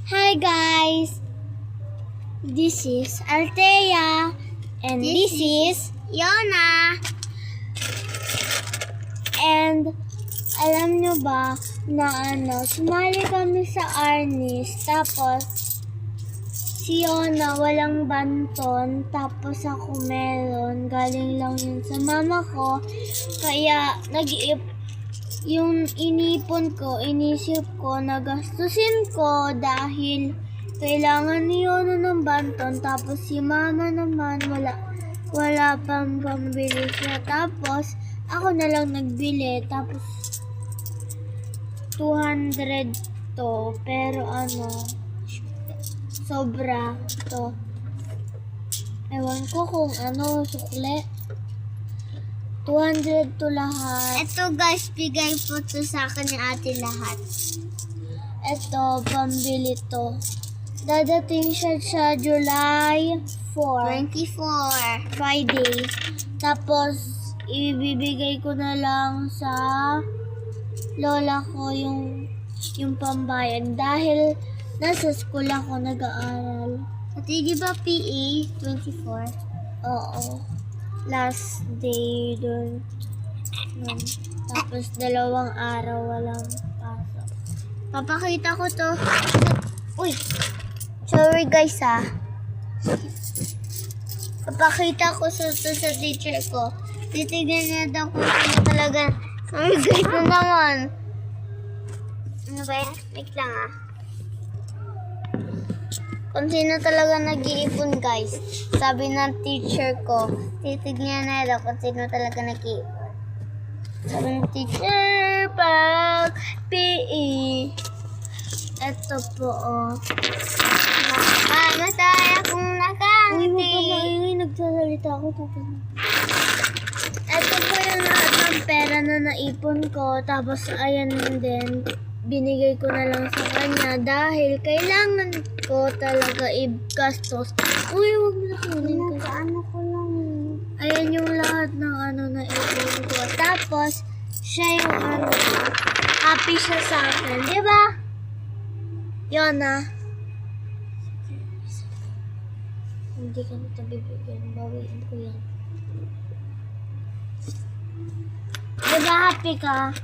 Hi guys, this is Althea and this is Yona. And alam nyo ba na sumali kami sa Arnis, tapos si Yona walang banton, tapos ako meron, galing lang yun sa mama ko, kaya yung inipon ko, inisip ko, nagastusin ko dahil kailangan ni Yona ng banton, tapos si mama naman wala pang pambili siya, tapos ako na lang nagbili, tapos 200 to, pero sobra to. Ewan ko kung sukle. 200 to lahat. Ito guys, bigay po to sa akin ni ate lahat. Ito, pambili to. Dadating siya sa July 24. Friday. Tapos, ibibigay ko na lang sa lola ko yung pambayad. Dahil nasa school ako nag-aaral. Ate, di ba PE 24? Oo. Last day doon. Tapos 2 araw walang pasok. Papakita ko to. Uy! Sorry guys Papakita ko to sa teacher ko. Titignan niya daw kung ano talaga. Sorry guys na naman. Ano ba yan? Wait lang Kung sino talaga nag-iipon guys. Sabi ng teacher ko, titignan na daw kung sino talaga nag-iipon. Sabi ng teacher, pag PE. Ito po Masaya akong nakangiti. Uy, huwag ka maingay. Nagsasalita ako. Ito po yung lahat ng pera na naipon ko. Tapos ayan din. Binigay ko na lang sa kanya dahil kailangan ko talaga i-gastos. Uy, huwag mo na kunin ko. Ko lang. Ayan yung lahat ng na ipon ko. Tapos, siya yung happy siya sa akin. Diba? Yona. Hindi ka na ito bibigyan. Bawiin ko yan. Diba happy ka?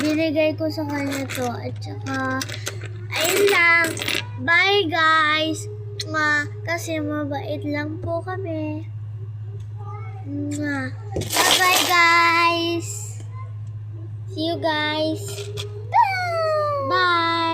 Binigay ko sa kanya to. At saka, ayun lang. Bye guys. Kasi mabait lang po kami. Bye guys. See you guys. Bye.